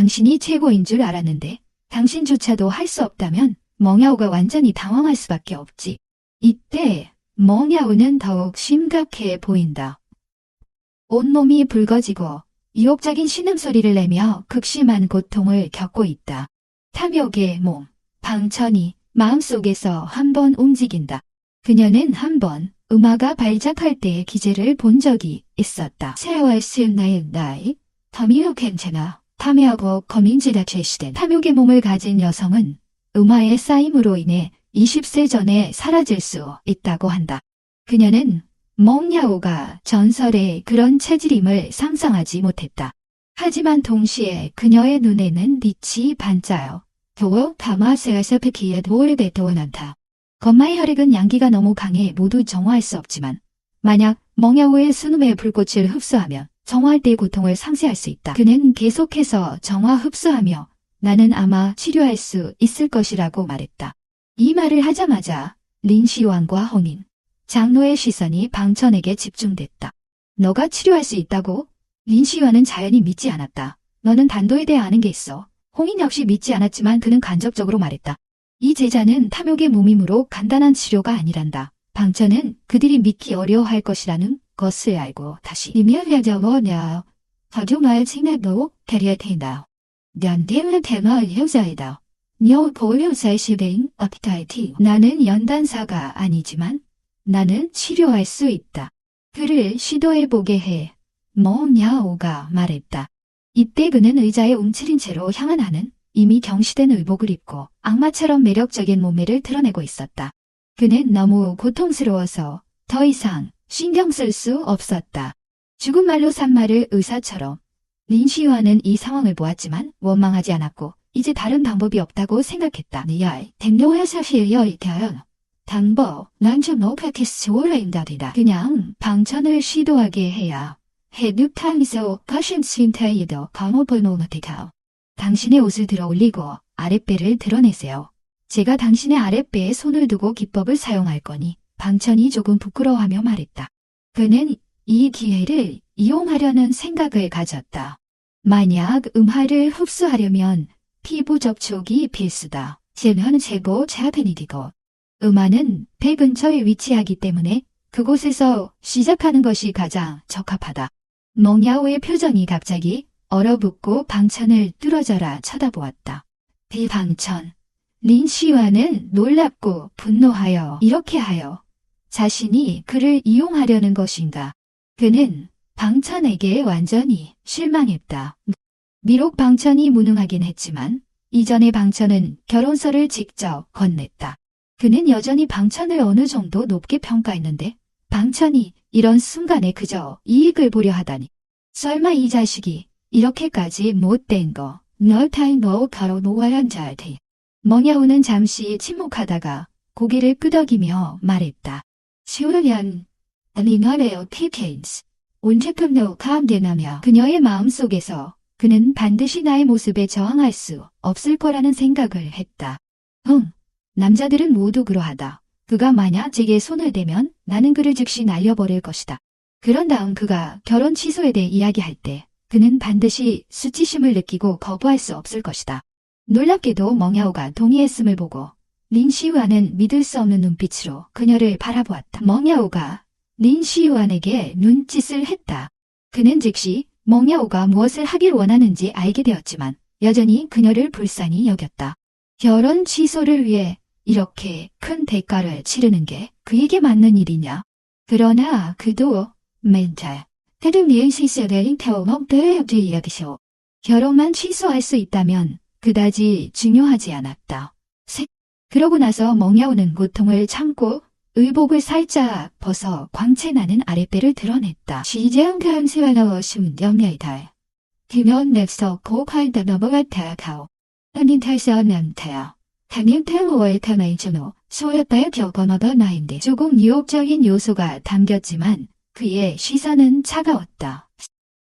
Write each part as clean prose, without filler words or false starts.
당신이 최고인 줄 알았는데 당신조차도 할 수 없다면 멍야오가 완전히 당황할 수밖에 없지. 이때 멍야오는 더욱 심각해 보인다. 온몸이 붉어지고 유혹적인 신음소리를 내며 극심한 고통을 겪고 있다. 탐욕의 몸, 방천이 마음속에서 한 번 움직인다. 그녀는 한 번 음아가 발작할 때의 기제를 본 적이 있었다. 세월 스나의 나이, 탐욕 괜찮아. 탐욕하고 거민지다 제시된 탐욕의 몸을 가진 여성은 음아의 쌓임으로 인해 20세 전에 사라질 수 있다고 한다. 그녀는 멍야오가 전설의 그런 체질임을 상상하지 못했다. 하지만 동시에 그녀의 눈에는 빛이 반짝여 더욱 다마세에서 패키에 오래됐다고 한다. 건마의 혈액은 양기가 너무 강해 모두 정화할 수 없지만 만약 멍야오의 순음의 불꽃을 흡수하면 정화할 때의 고통을 상쇄할 수 있다. 그는 계속해서 정화 흡수하며 나는 아마 치료할 수 있을 것이라고 말했다. 이 말을 하자마자 린시완과 홍인, 장로의 시선이 방천에게 집중됐다. 너가 치료할 수 있다고? 린시완은 자연히 믿지 않았다. 너는 단도에 대해 아는 게 있어. 홍인 역시 믿지 않았지만 그는 간접적으로 말했다. 이 제자는 탐욕의 몸이므로 간단한 치료가 아니란다. 방천은 그들이 믿기 어려워할 것이라는 것을 알고 다시 이미하려자워냐 가족을 생각도 데려야 된다. 연대는 대마의 효자이다. 여 보효사의 시대인 업타이티. 나는 연단사가 아니지만 나는 치료할 수 있다. 그를 시도해보게 해. 멍야오가 말했다. 이때 그는 의자에 움츠린 채로 향한 하는 이미 경시된 의복을 입고 악마처럼 매력적인 몸매를 드러내고 있었다. 그는 너무 고통스러워서 더 이상 신경 쓸 수 없었다. 죽은 말로 산 말을 의사처럼. 린시완은 이 상황을 보았지만 원망하지 않았고 이제 다른 방법이 없다고 생각했다. 니아이 댕로회사시여이 대연 당법 난좀 노카키스 오라인다디다. 그냥 방천을 시도하게 해야 해육탕에서 가신신타이더 강호벌노노티가. 당신의 옷을 들어 올리고 아랫배를 드러내세요. 제가 당신의 아랫배에 손을 두고 기법을 사용할 거니 방천이 조금 부끄러워하며 말했다. 그는 이 기회를 이용하려는 생각을 가졌다. 만약 음하를 흡수하려면 피부 접촉이 필수다. 제는 최고 자펜이디고 음하는 배 근처에 위치하기 때문에 그곳에서 시작하는 것이 가장 적합하다. 멍야오의 표정이 갑자기 얼어붙고 방천을 뚫어져라 쳐다보았다. 대방천. 린시완은 놀랍고 분노하여 이렇게 하여 자신이 그를 이용하려는 것인가. 그는 방천에게 완전히 실망했다. 비록 방천이 무능하긴 했지만 이전에 방천은 결혼서를 직접 건넸다. 그는 여전히 방천을 어느 정도 높게 평가했는데 방천이 이런 순간에 그저 이익을 보려 하다니. 설마 이 자식이 이렇게까지 못된 거. 널 타인거 가로 놓아야 잘 돼. 멍야오는 잠시 침묵하다가 고개를 끄덕이며 말했다. 시우련 리너레오 티케인스. 언제쯤도 감되나며 그녀의 마음속에서 그는 반드시 나의 모습에 저항할 수 없을 거라는 생각을 했다. 남자들은 모두 그러하다. 그가 만약 제게 손을 대면 나는 그를 즉시 날려버릴 것이다. 그런 다음 그가 결혼 취소에 대해 이야기할 때 그는 반드시 수치심을 느끼고 거부할 수 없을 것이다. 놀랍게도 멍야오가 동의했음을 보고 린시완은 믿을 수 없는 눈빛으로 그녀를 바라보았다. 멍야오가 린시완에게 눈짓을 했다. 그는 즉시 멍야오가 무엇을 하길 원하는지 알게 되었지만 여전히 그녀를 불쌍히 여겼다. 결혼 취소를 위해 이렇게 큰 대가를 치르는 게 그에게 맞는 일이냐. 그러나 그도 멘탈 테드미의 시세를 태워먹대야지 이야기쇼. 결혼만 취소할 수 있다면 그다지 중요하지 않았다. 그러고 나서 멍야오는 고통을 참고 의복을 살짝 벗어 광채나는 아랫배를 드러냈다. 시제한 감시와 나오신 영야이달. 디면 넥서 고칼다 넘어갔다 가오. 아닌탈서 남타야. 당연태우어의 타마이전호 소였다의 격언어더 나인데 조금 유혹적인 요소가 담겼지만 그의 시선은 차가웠다.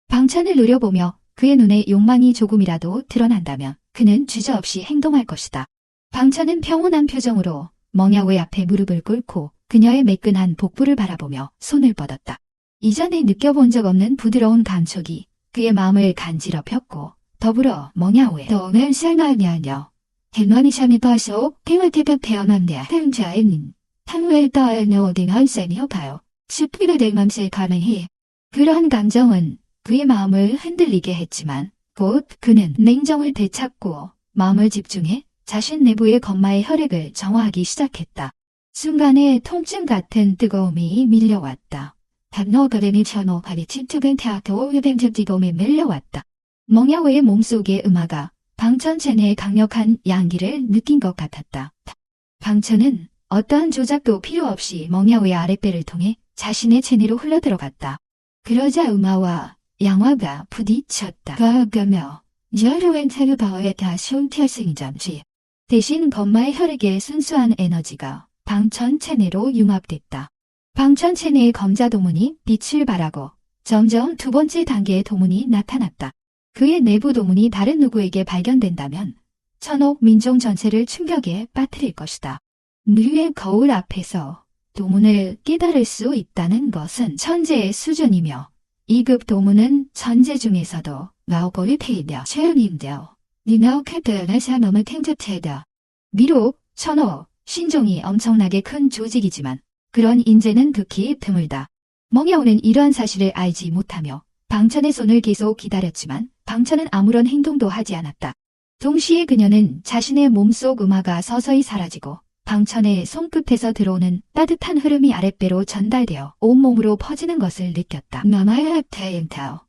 방천을 노려보며 그의 눈에 욕망이 조금이라도 드러난다면 그는 주저없이 행동할 것이다. 방천은 평온한 표정으로 멍야오의 앞에 무릎을 꿇고 그녀의 매끈한 복부를 바라보며 손을 뻗었다. 이전에 느껴본 적 없는 부드러운 감촉이 그의 마음을 간지럽혔고 더불어 멍야오의 동을 살마냐녀. 행원이 샤미 봐서 팽을 태벽 태어난데 행자인 탕웰 떠을는 오딩 한센이요 봐요. 스피가 될 맘새 가능해. 그러한 감정은 그의 마음을 흔들리게 했지만 곧 그는 냉정을 되찾고 마음을 집중해 자신 내부의 건마의 혈액을 정화하기 시작했다. 순간에 통증 같은 뜨거움이 밀려왔다. 단노가레니 천호 가리친 투벤 태아토 유벤트디돔에 밀려왔다. 멍야오의 몸속의 음화가 방천 체내의 강력한 양기를 느낀 것 같았다. 방천은 어떠한 조작도 필요 없이 멍야오의 아랫배를 통해 자신의 체내로 흘러들어갔다. 그러자 음화와 양화가 부딪혔다. 그러며 여러wen 테르바오의 다시온 탈승이잠시 대신 건마의 혈액의 순수한 에너지가 방천 체내로 융합됐다. 방천 체내의 검자 도문이 빛을 발하고 점점 두 번째 단계의 도문이 나타났다. 그의 내부 도문이 다른 누구에게 발견된다면 천옥 민족 전체를 충격에 빠뜨릴 것이다. 무의 거울 앞에서 도문을 깨달을 수 있다는 것은 천재의 수준이며 2급 도문은 천재 중에서도 나오고를 페이며 최은임되어 니나오 캐터연의 사놈을 탱트테다. 비록 천옥, 신종이 엄청나게 큰 조직이지만 그런 인재는 극히 드물다. 멍야오는 이러한 사실을 알지 못하며 방천의 손을 계속 기다렸지만 방천은 아무런 행동도 하지 않았다. 동시에 그녀는 자신의 몸속 음화가 서서히 사라지고 방천의 손끝에서 들어오는 따뜻한 흐름이 아랫배로 전달되어 온몸으로 퍼지는 것을 느꼈다. 마마의 태인타오.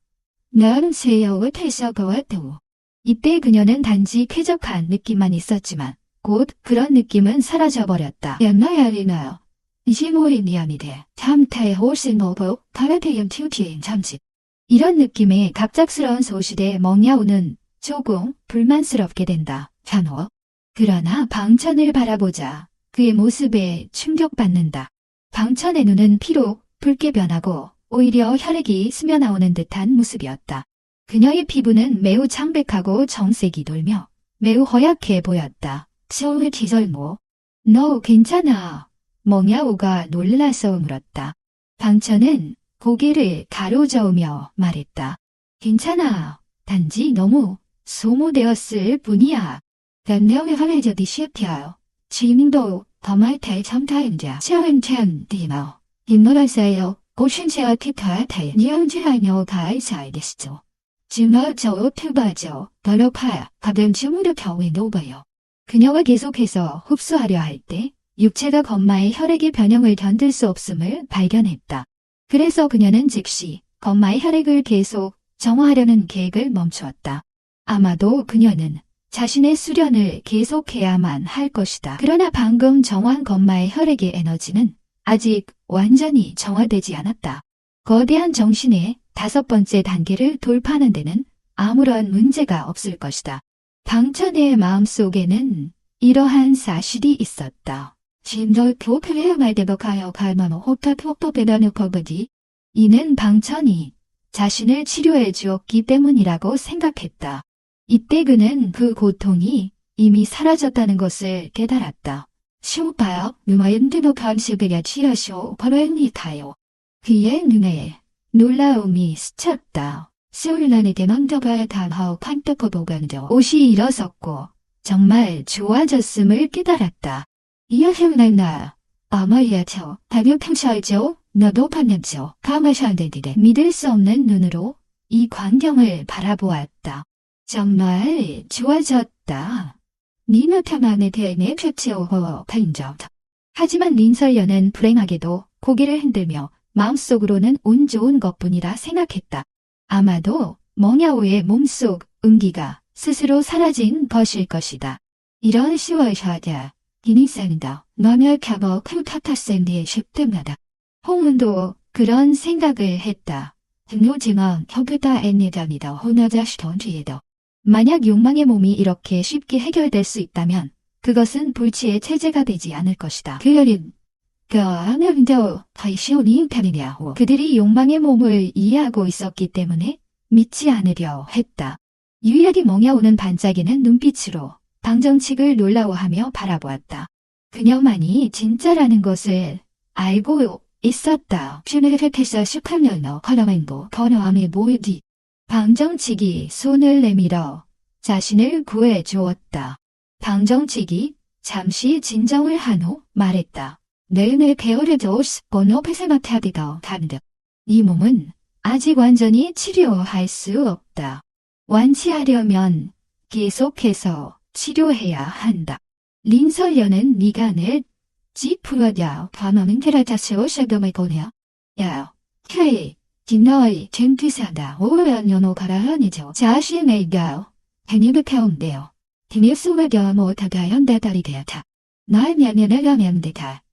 넌 세여의 태서거와도. 이때 그녀는 단지 쾌적한 느낌만 있었지만 곧 그런 느낌은 사라져버렸다. 연나야리나요. 이시모리니아니 돼. 탐타의 호신노보 가라테연 튜티인 잠시. 이런 느낌의 갑작스러운 소식에 멍야오는 조금 불만스럽게 된다. 단호. 그러나 방천을 바라보자 그의 모습에 충격받는다. 방천의 눈은 피로 붉게 변하고 오히려 혈액이 스며나오는 듯한 모습이었다. 그녀의 피부는 매우 창백하고 정색이 돌며 매우 허약해 보였다. 서울 기절모. 너 괜찮아. 멍야오가 놀라서 물었다. 방천은 고개를 가로저으며 말했다. 괜찮아. 단지 너무 소모되었을 뿐이야. 단내용의 화내저디 시프티하여 지민도 더말탈 첨타인자 시어인천 디너 인노라사요 고신체와 티타야 타이 니언지하녀 가이사이 데시죠. 지마저 튜바저 더럽하야 가변 지무르 겨우에 노바요. 그녀가 계속해서 흡수하려 할 때 육체가 건마의 혈액의 변형을 견딜 수 없음을 발견했다. 그래서 그녀는 즉시 건마의 혈액을 계속 정화하려는 계획을 멈추었다. 아마도 그녀는 자신의 수련을 계속해야만 할 것이다. 그러나 방금 정화한 건마의 혈액의 에너지는 아직 완전히 정화되지 않았다. 거대한 정신의 5번째 단계를 돌파하는 데는 아무런 문제가 없을 것이다. 방천의 마음속에는 이러한 사실이 있었다. 진절 교크레어 말대버가여 갈마노 호타토토베다노 거버디. 이는 방천이 자신을 치료해 주었기 때문이라고 생각했다. 이때 그는 그 고통이 이미 사라졌다는 것을 깨달았다. 시오파요, 누마인드노 감시그야 치라쇼 버렌니타요. 그의 눈에 놀라움이 스쳤다. 스올란에 대망더가야 담하오 칸떡거보간저 옷이 일어섰고 정말 좋아졌음을 깨달았다. 이어형날나 아마이야저 다교탕샤이죠. 너도 봤냐죠. 가마샤데디레 믿을 수 없는 눈으로 이 광경을 바라보았다. 정말 좋아졌다. 니노타만에 대해 캡치오호 파인적. 하지만 린설녀는 불행하게도 고개를 흔들며 마음속으로는 운 좋은 것뿐이라 생각했다. 아마도 멍야오의 몸속 음기가 스스로 사라진 것일 것이다. 이런 시월샤자 기니산다. 너멸 캬버 쿨타타센디의 쉽뜸하다. 홍은도 그런 생각을 했다. 등요징은 혀부다 애니다니다 호나자시던 뒤에도. 만약 욕망의 몸이 이렇게 쉽게 해결될 수 있다면 그것은 불치의 체제가 되지 않을 것이다. 그여린 그아는도 다이시오니 편이냐고 그들이 욕망의 몸을 이해하고 있었기 때문에 믿지 않으려 했다. 유일하게 멍야오는 반짝이는 눈빛으로 방정칙을 놀라워하며 바라보았다. 그녀만이 진짜라는 것을 알고 있었다. 퓨네르테서 18년너 컬러맨고 거너함의 모이디 방정칙이 손을 내밀어 자신을 구해 주었다. 방정칙이 잠시 진정을 한 후 말했다. 내내 게으르도 스포노 페세마타디가 간다. 이 몸은 아직 완전히 치료할 수 없다. 완치하려면 계속해서 치료해야 한다. 린설련은 네가 내 지푸러져 밤하는 테라타스오 셔dom을 보냐? 야, 헤이, 디너의 젠투사다 오연연오 가라하니죠. 자신의가 해니그 태운대요. 디니스웨겨 못하가 현대달이 되었다. 날 면면을 가면 되다.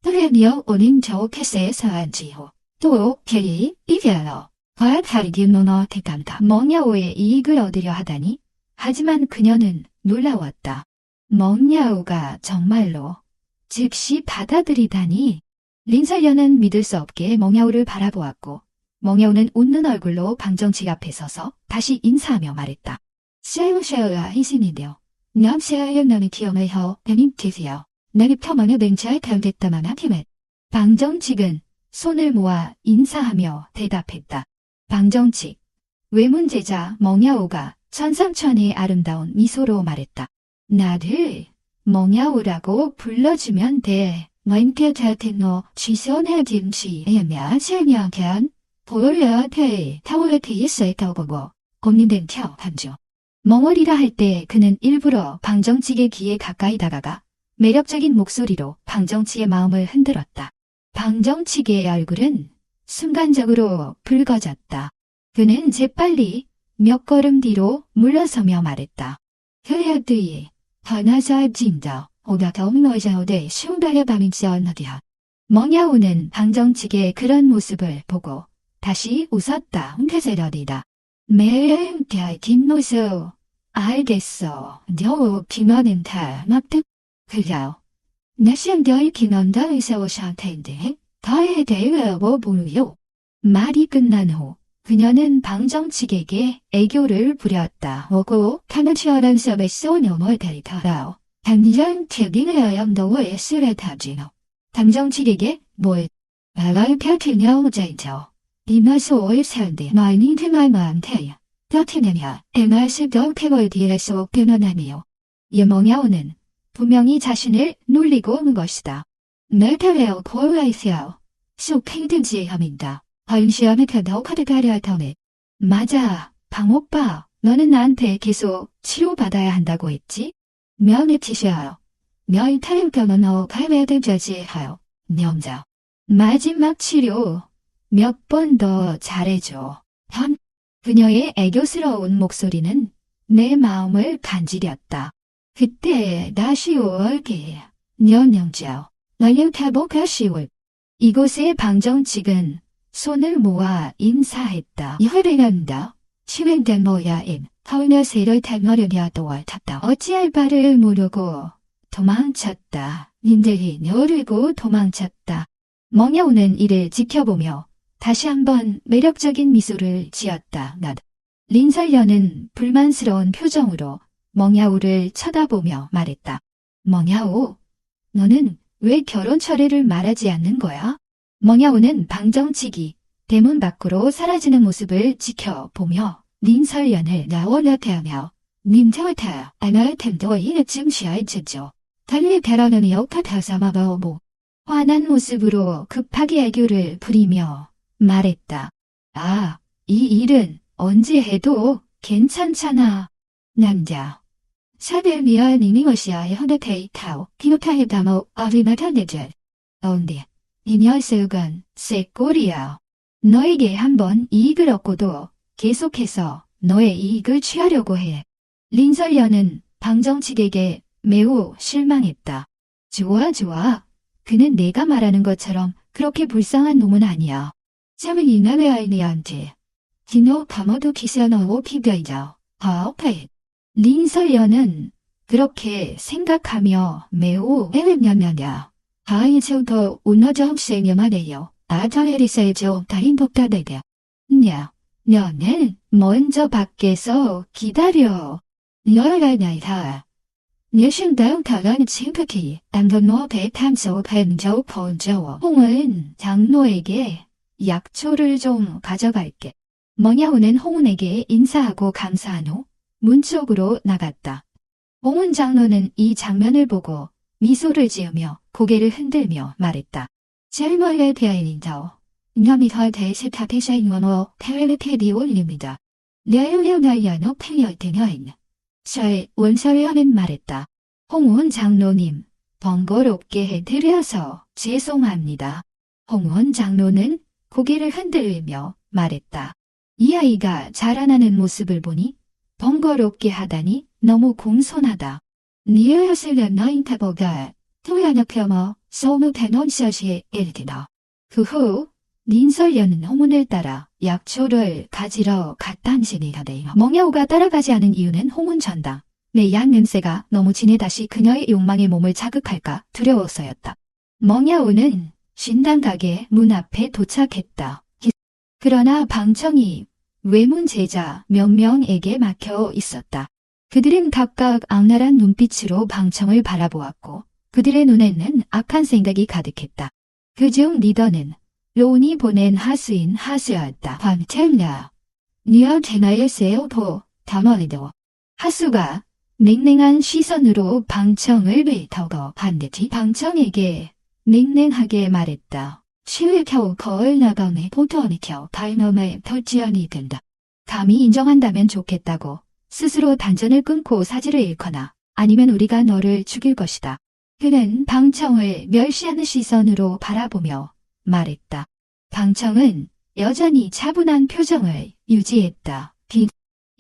또래니어 오는 저캐세에서 한지호. 또 게이 이겨요. 과학하리기노너 대감다. 멍야오의 이익을 얻으려 하다니. 하지만 그녀는 놀라웠다. 멍야오가 정말로 즉시 받아들이다니. 린설련은 믿을 수 없게 멍야오를 바라보았고 멍야오는 웃는 얼굴로 방정칙 앞에 서서 다시 인사하며 말했다. 샤오샤오야 희신인데요. 남샤오의 너는 기억을허 배님티세요. 내게 터만의 맹차에 태우겠다마나 팀에. 방정칙은 손을 모아 인사하며 대답했다. 방정칙. 왜 문제자 멍야오가 천상천의 아름다운 미소로 말했다. 나를 멍야오라고 불러주면 돼. 너인께 대테노 취선해 김치 애며 실명견 보려 대 타오르 테이스에 타오보고 고민된 켜 한주. 멍월이라 할 때 그는 일부러 방정칙의 귀에 가까이 다가가 매력적인 목소리로 방정칙의 마음을 흔들었다. 방정칙의 얼굴은 순간적으로 붉어졌다. 그는 재빨리 몇 걸음 뒤로 물러서며 말했다. 흐야드이 하나사입진다. 오다가 엄노이자오대 슈다의 밤인지언어디야. 멍야오는 방정칙의 그런 모습을 보고 다시 웃었다. 웅태세러디다. 매일 뒷모습. 알겠어. 너 기만은 다 막득. 그려. 내신겨이 기만다 의사오샤텐데 다에 대해 보루요. 말이 끝난 후 그녀는 방정칙에게 애교를 부렸다. 오고 카나치어란 서비스 오너멀 데리터라오. 당장 퇴근해야 영도에 쓰레타지노. 방정칙에게 뭘 알아요 펴티냐 오자이죠. 이마소올 살데 많이 드말마한테야. 더티느냐 에마스 더 페벌 뒤에서 변화나미요. 여멍야오는 분명히 자신을 놀리고 온 것이다. 널타레오 고라이세요. 쑥행든지 함인다. 얼시험에 펴도 카드가려 터네. 맞아, 방오빠. 너는 나한테 계속 치료받아야 한다고 했지? 면회치셔요. 멸타임견언어 갈매들자지하여. 명자. 마지막 치료. 몇 번 더 잘해줘. 현. 그녀의 애교스러운 목소리는 내 마음을 간지렸다. 그때 다시 올게. 년영자오. 너를 타복하시올. 이곳의 방정칙은 손을 모아 인사했다. 혈이란다. 실행된 모야인. 헐녀세를 탈머려냐 도와 탔다. 어찌할 바를 모르고 도망쳤다. 님들이 너르고 도망쳤다. 멍야오는 이를 지켜보며 다시 한번 매력적인 미소를 지었다. 린설련은 불만스러운 표정으로 멍야오를 쳐다보며 말했다. 멍야오, 너는 왜 결혼 철회를 말하지 않는 거야? 멍야오는 방정칙이 대문 밖으로 사라지는 모습을 지켜보며 린설련을 나올라태하며 님저타 아나의 텐도이 증시아이츠죠. 달리 결혼은 역파타사마바오모. 화난 모습으로 급하게 애교를 부리며 말했다. 아, 이 일은 언제 해도 괜찮잖아. 남자. 샤벨미아 니니워시아의 허드테이타오 기노타헤다모 아리마타네젤. 언데. 이 녀석은 쇠꼬리야. 너에게 한번 이익을 얻고도 계속해서 너의 이익을 취하려고 해. 린설련은 방정칙에게 매우 실망했다. 좋아 좋아. 그는 내가 말하는 것처럼 그렇게 불쌍한 놈은 아니야. 참은 이남의 아이니한테. 디노 파모도 기사노오 피겨이자. 하오페. 린설련은 그렇게 생각하며 매우 애매냐냐냐. 하이츠도 운너정 생여만해요. 아저에리세죠 다인 복다대대. 냐. 너는 먼저 밖에서 기다려. 너라냐이다. 내신다운 가간 칭크키 안전노 대탐소 벤저 본저 홍은 장로에게 약초를 좀 가져갈게. 멍야오는 홍은에게 인사하고 감사한 후 문 쪽으로 나갔다. 홍은 장로는 이 장면을 보고 미소를 지으며 고개를 흔들며 말했다. 젊어의 대인인더. 놈이 더 대세탑에서인원호 테레비테디 올립니다. 려요려나야노 팽여테녀인. 저의 원서연은 말했다. 홍은 장로님, 번거롭게 해드려서 죄송합니다. 홍은 장로는 고개를 흔들며 말했다. 이 아이가 자라나는 모습을 보니 번거롭게 하다니 너무 공손하다. 니어였으려 너인타보가 토야나펴머 소무패논서시에 일디다. 그 후 닌설련은 홍은을 따라 약초를 가지러 갔단신이다 돼요. 멍야오가 따라가지 않은 이유는 홍은 전당. 내 양 냄새가 너무 진해 다시 그녀의 욕망의 몸을 자극할까 두려워서였다. 멍야오는 신당 가게 문 앞에 도착했다. 그러나 방청이 외문 제자 몇 명에게 막혀 있었다. 그들은 각각 악랄한 눈빛으로 방청을 바라보았고 그들의 눈에는 악한 생각이 가득했다. 그중 리더는 로운이 보낸 하수인 하수였다. 밤템냐. 니어 테나의 세오도 다머리도. 하수가 냉랭한 시선으로 방청을 뱉어거 반드시 방청에게 냉랭하게 말했다. 시위 겨우 거울 나감에 포토니 겨우 다이너마에 털지연이 된다. 감히 인정한다면 좋겠다고 스스로 단전을 끊고 사지를 잃거나 아니면 우리가 너를 죽일 것이다. 그는 방청을 멸시하는 시선으로 바라보며 말했다. 방청은 여전히 차분한 표정을 유지했다.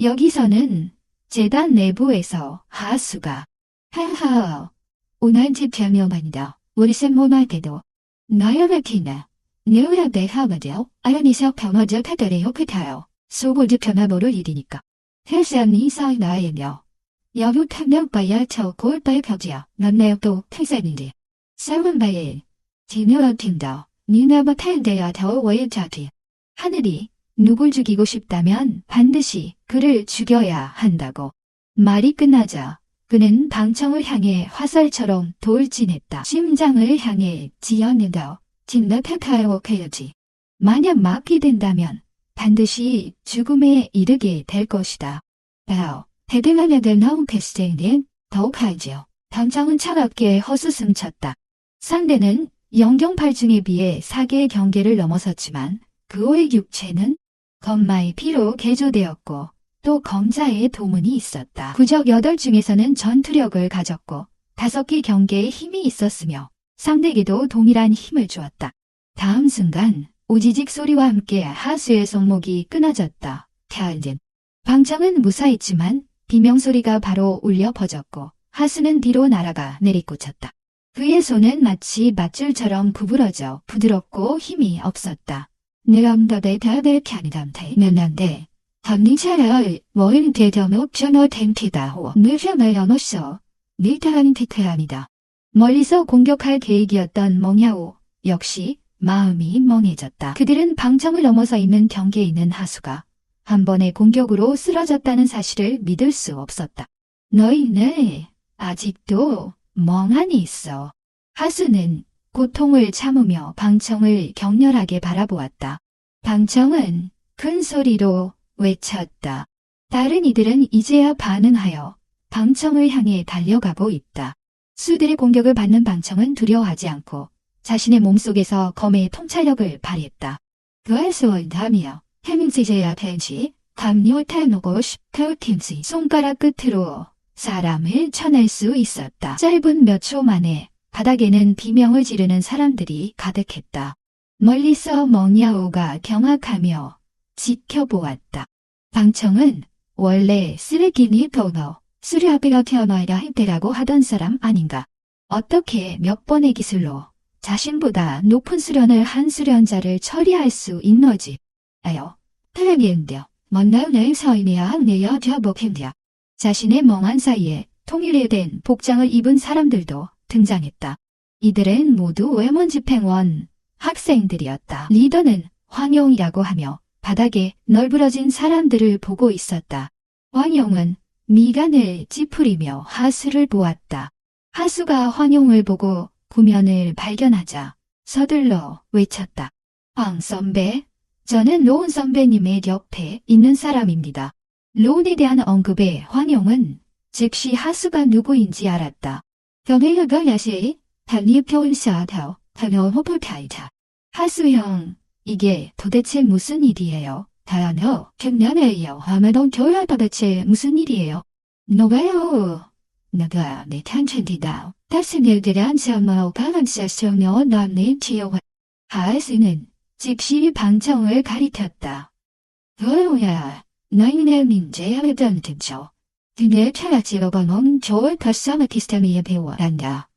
여기서는 재단 내부에서 하수가 하하 오늘 집행요만이다. 우리 쌤모말때도 너야말티나 너야대 하마죠. 아연이서 병어적 하더래요. 그타요. 소골드 변화모를 일이니까. 헬스언니 사이나에며 여유 탐력바야 저 골바의 펴지야. 남내역도 태산인데. 싸움바에 디너어팀더 니나버 텐데야 더 워일자티. 하늘이 누굴 죽이고 싶다면 반드시 그를 죽여야 한다고. 말이 끝나자 그는 방청을 향해 화살처럼 돌진했다. 심장을 향해 지었는다. 진나타타오케여지. 만약 막게 된다면 반드시 죽음에 이르게 될 것이다. 대등하냐들 나온 패스트인데 더욱 하죠. 방청은 차갑게 허수음쳤다. 상대는 영경팔중에 비해 사계의 경계를 넘어섰지만 그의 육체는 건마의 피로 개조되었고 또 검자의 도문이 있었다. 부적 8중에서는 전투력을 가졌고 5개 경계에 힘이 있었으며 상대에게도 동일한 힘을 주었다. 다음 순간 우지직 소리와 함께 하수의 손목이 끊어졌다. 태알진. 방청은 무사했지만 비명소리가 바로 울려 퍼졌고 하수는 뒤로 날아가 내리꽂혔다. 그의 손은 마치 밧줄처럼 구부러져 부드럽고 힘이 없었다. 내엄더대 다베 캬니담테 면난데 담닝차라의 워인 대점의 옵셔너 템티다호 느셔널 연어쇼 밀타하는 티테아니다. 멀리서 공격할 계획이었던 멍야오 역시 마음이 멍해졌다. 그들은 방청을 넘어서 있는 경계에 있는 하수가 한 번의 공격으로 쓰러졌다는 사실을 믿을 수 없었다. 너희는 아직도 멍하니 있어. 하수는 고통을 참으며 방청을 격렬하게 바라보았다. 방청은 큰 소리로 외쳤다. 다른 이들은 이제야 반응하여 방청을 향해 달려가고 있다. 수들의 공격을 받는 방청은 두려워하지 않고 자신의 몸속에서 검의 통찰력을 발휘했다. 그에서 담이여 해밍시제야 펜시 감요 태노고시 태우팀시 손가락 끝으로 사람을 쳐낼 수 있었다. 짧은 몇 초 만에 바닥에는 비명을 지르는 사람들이 가득했다. 멀리서 멍야오가 경악하며 지켜보았다. 방청은 원래 쓰레기니 더너 수리아비가 태어나야 힘대라고 하던 사람 아닌가. 어떻게 몇 번의 기술로 자신보다 높은 수련을 한 수련자를 처리할 수 있노지. 아여, 텔레비엔데요. 먼나우네의 서인이야 내여 저복행디야. 자신의 멍한 사이에 통일된 복장을 입은 사람들도 등장했다. 이들은 모두 외문 집행원 학생들이었다. 리더는 황용이라고 하며 바닥에 널브러진 사람들을 보고 있었다. 황용은 미간을 찌푸리며 하수를 보았다. 하수가 황용을 보고 구면을 발견하자 서둘러 외쳤다. 황 선배, 저는 로운 선배님의 옆에 있는 사람입니다. 로운에 대한 언급에 황용은 즉시 하수가 누구인지 알았다. 경혜가 야시 달리 표현사다. 단어호불타이다. 하수 형, 이게 도대체 무슨 일이에요? 다연어, 경련해요. 하면은 교회 도대체 무슨 일이에요? 너가요. 너가 내 탄천이다. 다른 일들이 안사모 가만사서며 남의 지역 하수는 즉시 방청을 가리켰다. 너야, 너희네 민재야 던든죠. 등에 차라지로가 너는 좋을 가사마티스타미에 배워란다.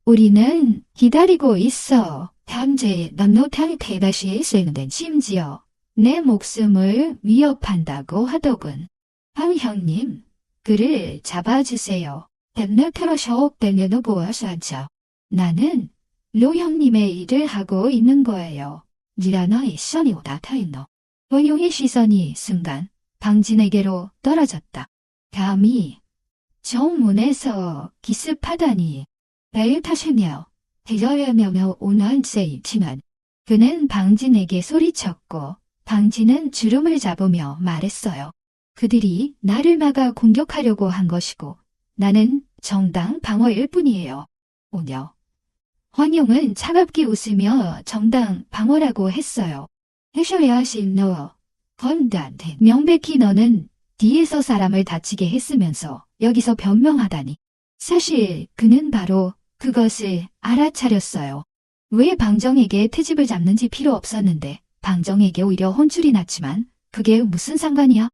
우리는 기다리고 있어. 당제 남노탕 대다시 쓰는데 심지어 내 목숨을 위협한다고 하더군. 황 형님, 그를 잡아주세요. 댐너트러셔 댐너도 보아서 하죠. 나는 로 형님의 일을 하고 있는 거예요. 니라너의 시선이 오다타이노. 원용의 시선이 순간 방진에게로 떨어졌다. 감히 정문에서 기습하다니. 배를 타시며 대저야며 오난세이지만 그는 방진에게 소리쳤고 방진은 주름을 잡으며 말했어요. 그들이 나를 막아 공격하려고 한 것이고 나는 정당 방어일 뿐이에요. 오녀. 황용은 차갑게 웃으며 정당 방어라고 했어요. 해셔야 하신 너. 건단테 명백히 너는 뒤에서 사람을 다치게 했으면서 여기서 변명하다니. 사실 그는 바로 그것을 알아차렸어요. 왜 방정에게 트집을 잡는지 필요 없었는데 방정에게 오히려 혼쭐이 났지만 그게 무슨 상관이야?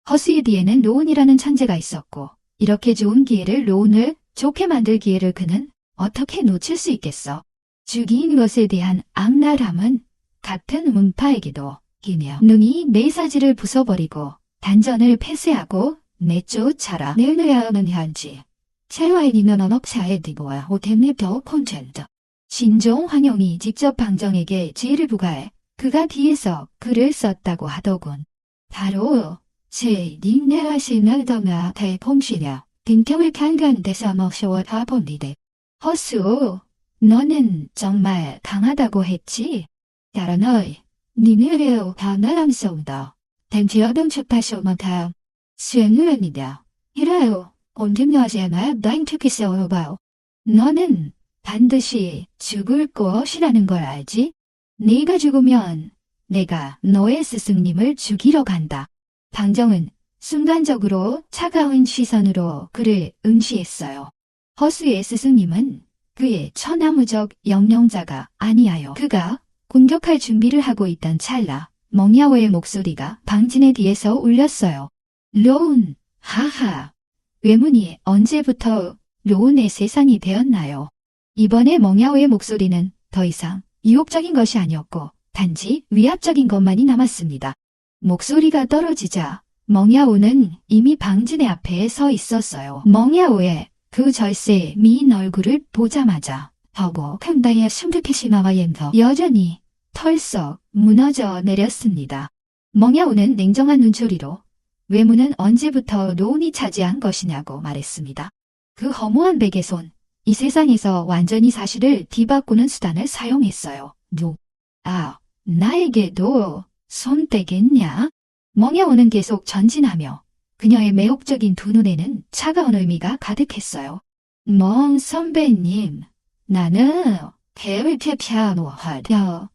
허수의 뒤에는 로운이라는 천재가 있었고 이렇게 좋은 기회를 로운을 좋게 만들 기회를 그는 어떻게 놓칠 수 있겠어? 죽인 것에 대한 악랄함은 같은 문파에게도 기며 능히 메사지를 부숴버리고 단전을 폐쇄하고 내쫓아라 내놔야 하는 현지. 체화인이면 언업사에 디고와 호템nep더 콘텐트. 신종 황용이 직접 방정에게 지혜를 부과해 그가 뒤에서 글을 썼다고 하더군. 바로 제 닉네하시는 더나 대봉시냐 빈경을 강간 데서 먹쇼와 다본디데. 허수, 너는 정말 강하다고 했지? 다른 어이, 니네레오 다나랑서우다. 댕지어동 축파쇼마다 수행을합니다. 이래요. 온tim여제나 나인투키세오바오. 너는 반드시 죽을 것이라는 걸 알지? 네가 죽으면 내가 너의 스승님을 죽이러 간다. 방정은 순간적으로 차가운 시선으로 그를 응시했어요. 허수의 스승님은 그의 천하무적 영령자가 아니하여 그가 공격할 준비를 하고 있던 찰나 멍야오의 목소리가 방진의 뒤에서 울렸어요. 로운, 하하. 외문이 언제부터 로운의 세상이 되었나요? 이번에 멍야오의 목소리는 더 이상 유혹적인 것이 아니었고 단지 위압적인 것만이 남았습니다. 목소리가 떨어지자 멍야오는 이미 방진의 앞에 서 있었어요. 멍야오의 그 절세 미인 얼굴을 보자마자 더고 칸다의 숨죽이시마와엔더 여전히 털썩 무너져 내렸습니다. 멍야오는 냉정한 눈초리로 외모는 언제부터 로운이 차지한 것이냐고 말했습니다. 그 허무한 베개손, 이 세상에서 완전히 사실을 뒤바꾸는 수단을 사용했어요. 나에게도 손 떼겠냐? 멍야오는 계속 전진하며 그녀의 매혹적인 두 눈에는 차가운 의미가 가득했어요. 멍 선배님, 나는 대외피아노 하려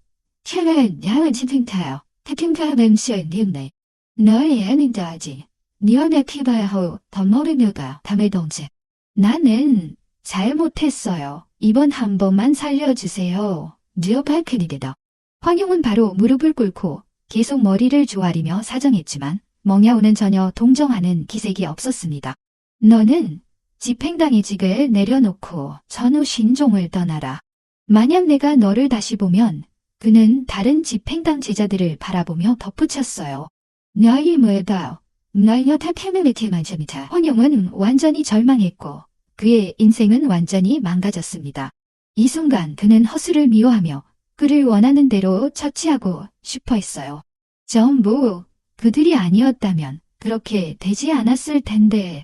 최근 양은 지팅타요. 태팅타 뱀시언님네. 너의 애는다지. 니언의 키바야호 덤머리녀가 담의 동지. 나는 잘못했어요. 이번 한 번만 살려주세요. 뉴 발크리드다. 황용은 바로 무릎을 꿇고 계속 머리를 조아리며 사정했지만 멍야오는 전혀 동정하는 기색이 없었습니다. 너는 집행당의직을 내려놓고 전후 신종을 떠나라. 만약 내가 너를 다시 보면 그는 다른 집행당 제자들을 바라보며 덧붙였어요. 너희 뭐다. 너희가 타케메메티만 점이다. 황용은 완전히 절망했고 그의 인생은 완전히 망가졌습니다. 이 순간 그는 허수를 미워하며 그를 원하는 대로 처치하고 싶어 했어요. 전부 그들이 아니었다면 그렇게 되지 않았을 텐데.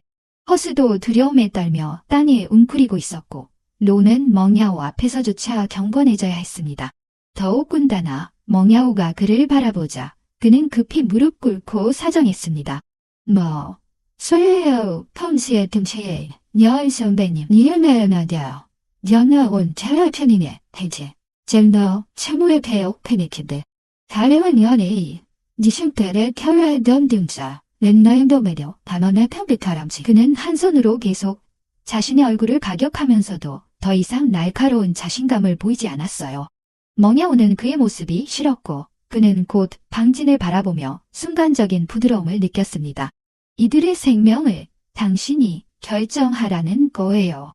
허수도 두려움에 떨며 땅에 웅크리고 있었고 로는 멍야오 앞에서조차 경건해져야 했습니다. 더욱 군다나 멍야오가 그를 바라보자 그는 급히 무릎 꿇고 사정했습니다. 뭐, 소유요, 평시에 등치에, 여인 선배님, 니은나연하다. 연하온 잘할 편이네, 대체. 젤너, 참우의 배역 페니키드. 다려한 연예인, 니심때를 켜라던 등자, 렌나인도 매력, 단언의 평빛가람지. 그는 한 손으로 계속 자신의 얼굴을 가격하면서도 더 이상 날카로운 자신감을 보이지 않았어요. 멍야오는 그의 모습이 싫었고, 그는 곧 방진을 바라보며 순간적인 부드러움을 느꼈습니다. 이들의 생명을 당신이 결정하라는 거예요.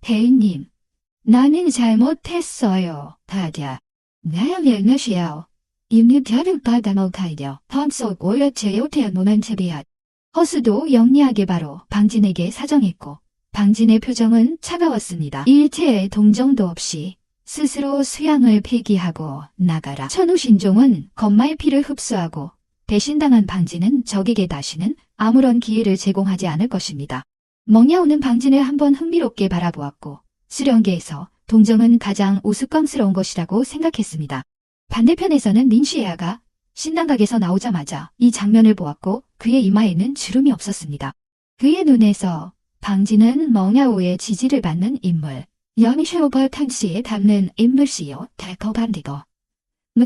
대인님, 나는 잘못했어요. 다들. 나의 것이요. 이미 별을 받아먹하려 험속 오려체요 태어노는 제비앗. 허수도 영리하게 바로 방진에게 사정했고, 방진의 표정은 차가웠습니다. 일체의 동정도 없이 스스로 수양을 폐기하고 나가라. 천우신종은 건마의 피를 흡수하고 배신당한 방진은 적에게 다시는 아무런 기회를 제공하지 않을 것입니다. 멍야오는 방진을 한번 흥미롭게 바라보았고 수령계에서 동정은 가장 우스꽝스러운 것이라고 생각했습니다. 반대편에서는 린시에아가 신당각에서 나오자마자 이 장면을 보았고 그의 이마에는 주름이 없었습니다. 그의 눈에서 방진은 멍야오의 지지를 받는 인물, 여미쉐오벌 탕씨에 닮는 인물씨요. 달커반디거.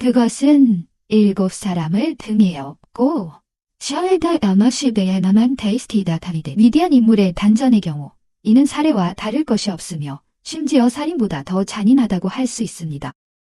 그것은 7사람을 등에 업고 샤에다 아마시베에 나만 테이스티다 타리데 위대한 인물의 단전의 경우 이는 사례와 다를 것이 없으며 심지어 살인보다 더 잔인하다고 할 수 있습니다.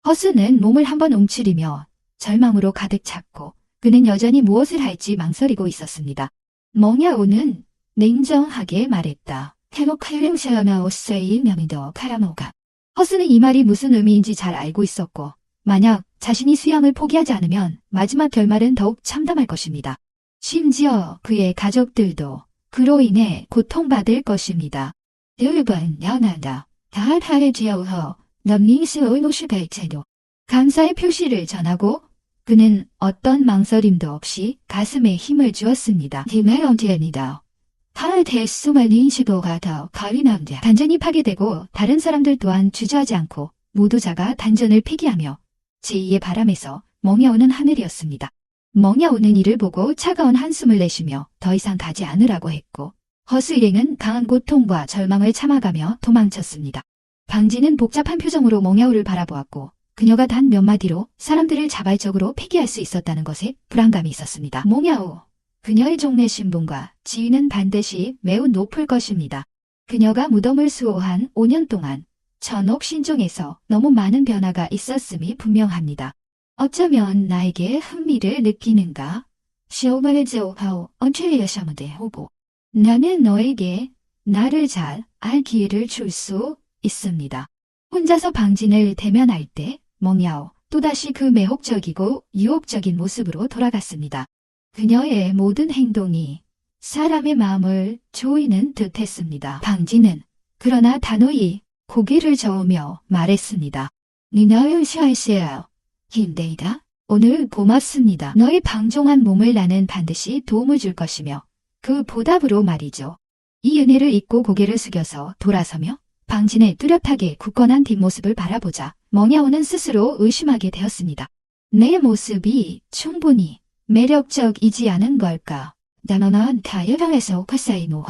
허스는 몸을 한번 움츠리며 절망으로 가득 찼고 그는 여전히 무엇을 할지 망설이고 있었습니다. 멍야오는 냉정하게 말했다. 테로칼륨샤나오스의 명이더 카라모가. 허스는 이 말이 무슨 의미인지 잘 알고 있었고 만약 자신이 수양을 포기하지 않으면 마지막 결말은 더욱 참담할 것입니다. 심지어 그의 가족들도 그로 인해 고통받을 것입니다. 여러분 연하다. 다하지어허 넘닝스오이노시벨체도 감사의 표시를 전하고 그는 어떤 망설임도 없이 가슴에 힘을 주었습니다. 디메런티엔이다. 타르데스만인 시도가 더 가리남자. 단전이 파괴되고 다른 사람들 또한 주저하지 않고 모두자가 단전을 폐기하며 제2의 바람에서 멍야오는 하늘이었습니다. 멍야오는 이를 보고 차가운 한숨을 내쉬며 더 이상 가지 않으라고 했고 허스 일행은 강한 고통과 절망을 참아가며 도망쳤습니다. 방진은 복잡한 표정으로 멍야오를 바라보았고 그녀가 단 몇 마디로 사람들을 자발적으로 폐기할 수 있었다는 것에 불안감이 있었습니다. 멍야오. 그녀의 종래 신분과 지위는 반드시 매우 높을 것입니다. 그녀가 무덤을 수호한 5년 동안 천옥 신종에서 너무 많은 변화가 있었음이 분명합니다. 어쩌면 나에게 흥미를 느끼는가? 시오바레즈오하오 언체리여샤무데 호보. 나는 너에게 나를 잘 알 기회를 줄 수 있습니다. 혼자서 방진을 대면할 때 멍야오 또다시 그 매혹적이고 유혹적인 모습으로 돌아갔습니다. 그녀의 모든 행동이 사람의 마음을 조이는 듯했습니다. 방진은 그러나 단호히 고개를 저으며 말했습니다. 니나의 샤이세요. 힘내이다. 오늘 고맙습니다. 너의 방종한 몸을 나는 반드시 도움을 줄 것이며 그 보답으로 말이죠. 이 은혜를 잊고 고개를 숙여서 돌아서며 방진의 뚜렷하게 굳건한 뒷모습을 바라보자 멍야오는 스스로 의심하게 되었습니다. 내 모습이 충분히 매력적이지 않은 걸까? 나나난 다이어랑에서 카사이노